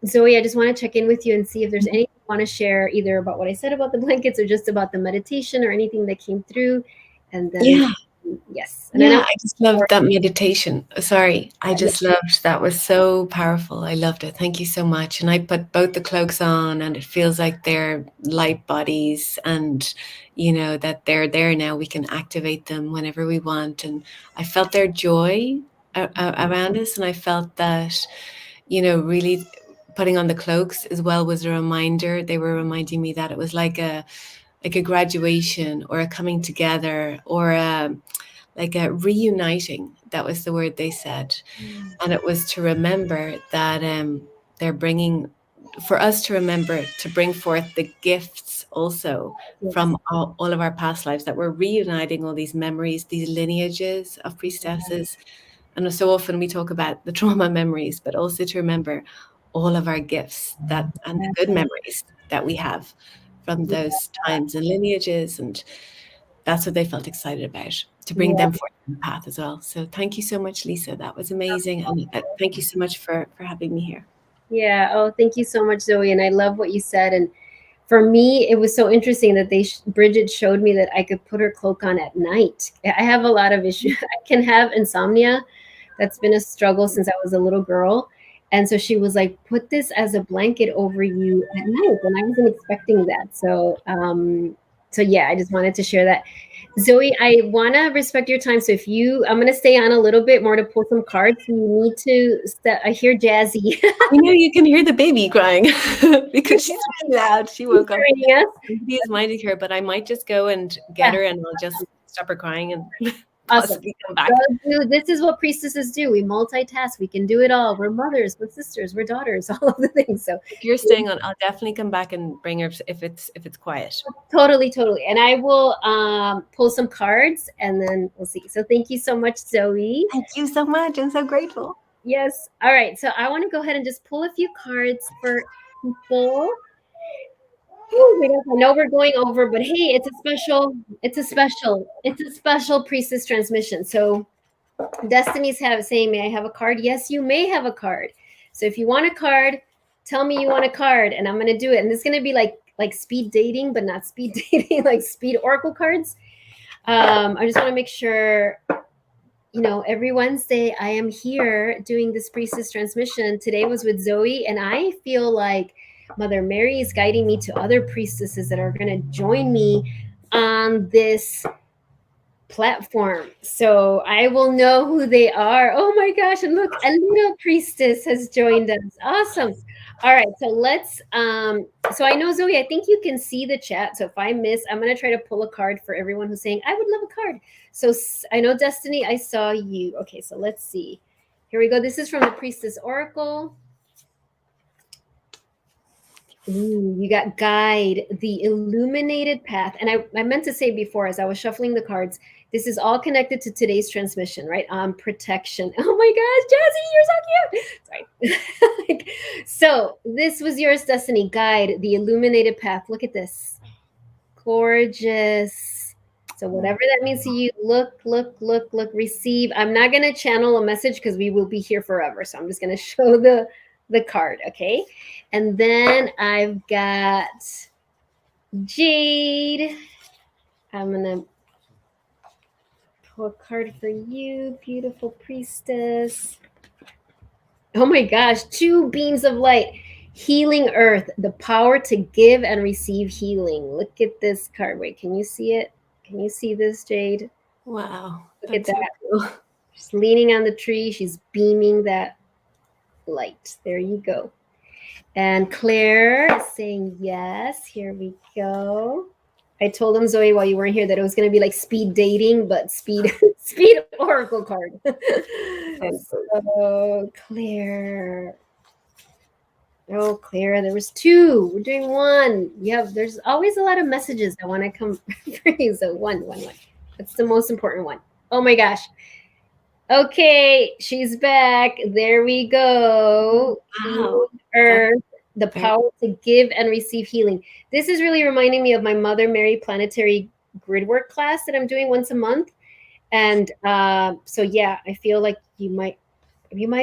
Zoe, I just want to check in with you and see if there's anything you want to share, either about what I said about the blankets or just about the meditation or anything that came through. And then, yes. And I just loved that meditation. Sorry, I just loved that. Was so powerful. I loved it. Thank you so much. And I put both the cloaks on, and it feels like they're light bodies, and that they're there now. We can activate them whenever we want. And I felt their joy around us, and I felt that, really putting on the cloaks as well was a reminder. They were reminding me that it was like a graduation or a coming together or like a reuniting. That was the word they said. And it was to remember that they're bringing, for us to remember to bring forth the gifts also from all of our past lives, that we're reuniting all these memories, these lineages of priestesses. And so often we talk about the trauma memories, but also to remember all of our gifts and the good memories that we have from those times and lineages. And that's what they felt excited about, to bring them forth in the path as well. So thank you so much, Lisa. That was amazing. And thank you so much for having me here. Yeah. Oh, thank you so much, Zoe. And I love what you said. And for me, it was so interesting that Bridget showed me that I could put her cloak on at night. I have a lot of issues. I can have insomnia. That's been a struggle since I was a little girl. And so she was like, put this as a blanket over you at night. And I wasn't expecting that. So yeah, I just wanted to share that. Zoe, I want to respect your time. So I'm going to stay on a little bit more to pull some cards. You need to, I hear Jazzy. I know you can hear the baby crying because she's really loud. She woke up. He is minding her, but I might just go and get her, and I'll just stop her crying and possibly come back. This is what priestesses do. We multitask. We can do it all. We're mothers, we're sisters, we're daughters, all of the things. So if you're staying on, I'll definitely come back and bring her if it's quiet. Totally. And I will pull some cards, and then we'll see. So thank you so much, Zoe. Thank you so much. I'm so grateful. Yes. All right. So I want to go ahead and just pull a few cards for people. I know we're going over, but hey, it's a special priestess transmission. So Destiny's saying, may I have a card? Yes, you may have a card. So if you want a card, tell me you want a card, and I'm going to do it. And this is going to be like speed dating, but not speed dating, like speed oracle cards. I just want to make sure, every Wednesday I am here doing this priestess transmission. Today was with Zoe, and I feel like Mother Mary is guiding me to other priestesses that are going to join me on this platform. So I will know who they are. Oh my gosh. And look, a little priestess has joined us. Awesome. All right. So let's so I know Zoe, I think you can see the chat. So if I miss, I'm gonna try to pull a card for everyone who's saying, I would love a card. So I know Destiny, I saw you. Okay, so let's see. Here we go. This is from the Priestess Oracle. Ooh, you got guide, the illuminated path. And I meant to say before, as I was shuffling the cards, this is all connected to today's transmission, right? Protection. Oh my gosh, Jazzy, you're so cute. Sorry. So this was yours, Destiny. Guide, the illuminated path. Look at this. Gorgeous. So whatever that means to you, look, receive. I'm not going to channel a message because we will be here forever. So I'm just going to show the card, okay? And then I've got Jade. I'm going to pull a card for you, beautiful priestess. Oh my gosh, 2 beams of light. Healing earth, the power to give and receive healing. Look at this card. Wait, can you see it? Can you see this, Jade? Wow. Look at that. So cool. She's leaning on the tree. She's beaming that light. There you go. And Claire is saying yes. Here we go. I told him, Zoe, while you weren't here, that it was going to be like speed dating, but speed oracle card. So Claire. Oh, Claire, there was 2. We're doing 1. There's always a lot of messages that want to come for you. So 1. That's the most important one. Oh my gosh. Okay, she's back. There we go. Wow. Earth, the power to give and receive healing. This is really reminding me of my Mother Mary planetary grid work class that I'm doing once a month. And so yeah, I feel like you might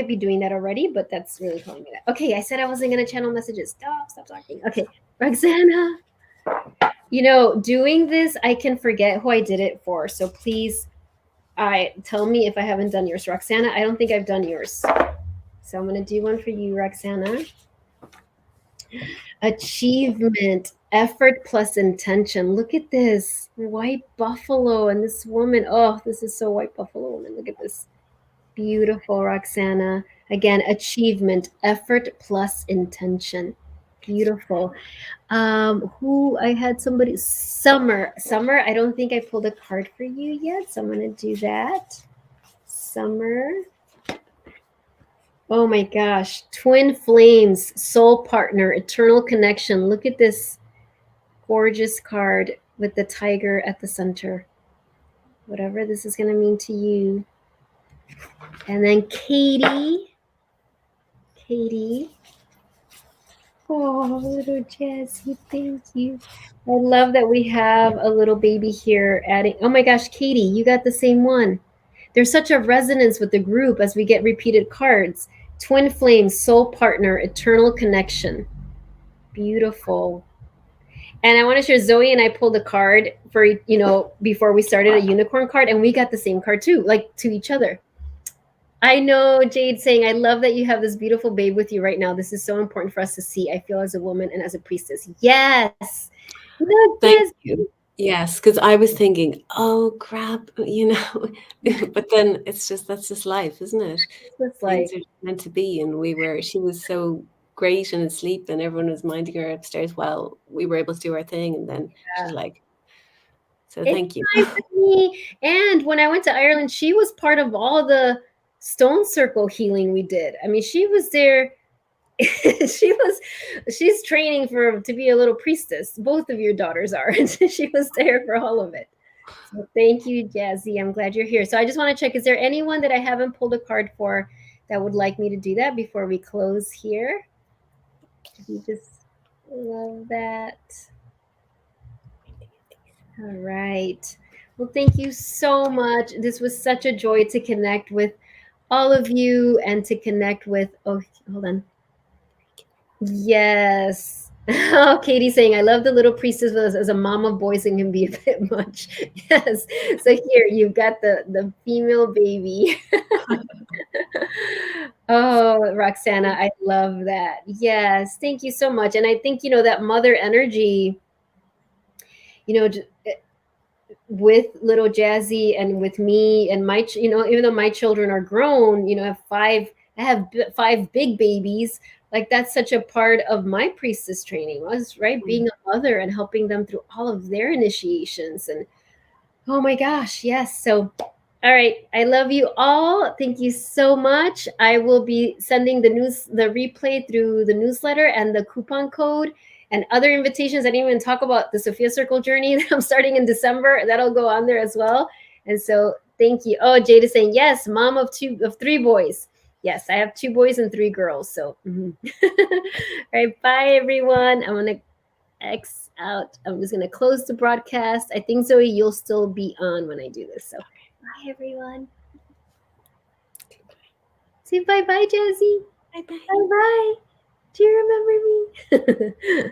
be doing that already, but that's really calling me that. Okay, I said I wasn't going to channel messages. Stop talking. Okay, Roxana. Doing this, I can forget who I did it for. So please, tell me if I haven't done yours. Roxana, I don't think I've done yours. So I'm going to do one for you, Roxana. Achievement, effort plus intention. Look at this. White buffalo and this woman. Oh, this is so white buffalo woman. Look at this. Beautiful, Roxana. Again, achievement, effort plus intention. Beautiful. Who I had somebody, Summer. I don't think I pulled a card for you yet, so I'm going to do that. Summer. Oh my gosh. Twin flames, soul partner, eternal connection. Look at this gorgeous card with the tiger at the center. Whatever this is going to mean to you. And then Katie. Oh, little Jessie, thank you. I love that we have a little baby here adding. Oh my gosh, Katie, you got the same one. There's such a resonance with the group as we get repeated cards. Twin flame, soul partner, eternal connection. Beautiful. And I want to share, Zoe and I pulled a card for, before we started, a unicorn card, and we got the same card too, like to each other. I know, Jade saying, I love that you have this beautiful babe with you right now. This is so important for us to see, I feel, as a woman and as a priestess. Yes. Thank you. Yes, because I was thinking, oh, crap, but then that's just life, isn't it? It's like, things are meant to be. And she was so great and asleep and everyone was minding her upstairs while we were able to do our thing. And then she's like, so thank you. And when I went to Ireland, she was part of all the stone circle healing we did. I mean, she was there. She's training to be a little priestess. Both of your daughters are. And she was there for all of it. So thank you, Jazzy. I'm glad you're here. So I just want to check, is there anyone that I haven't pulled a card for that would like me to do that before we close here? You just love that. All right. Well, thank you so much. This was such a joy to connect with all of you and to connect with, oh, hold on. Yes. Oh, Katie's saying, I love the little priestess as a mom of boys and can be a bit much. Yes. So here, you've got the female baby. Oh, Roxana, I love that. Yes. Thank you so much. And I think, that mother energy, with little Jazzy and with me and my, even though my children are grown, I have 5 big babies. Like that's such a part of my priestess training was, right, being a mother and helping them through all of their initiations. And oh my gosh, yes. So all right, I love you all. Thank you so much. I will be sending the replay through the newsletter and the coupon code and other invitations. I didn't even talk about the Sophia Circle journey that I'm starting in December. That'll go on there as well. And so thank you. Oh, Jade is saying yes, mom of 3 boys. Yes, I have 2 boys and 3 girls. So all right, bye everyone. I'm gonna X out. I'm just gonna close the broadcast. I think Zoe, you'll still be on when I do this. So bye everyone. Say bye bye, Jazzy. Bye bye. Bye bye. Do you remember me?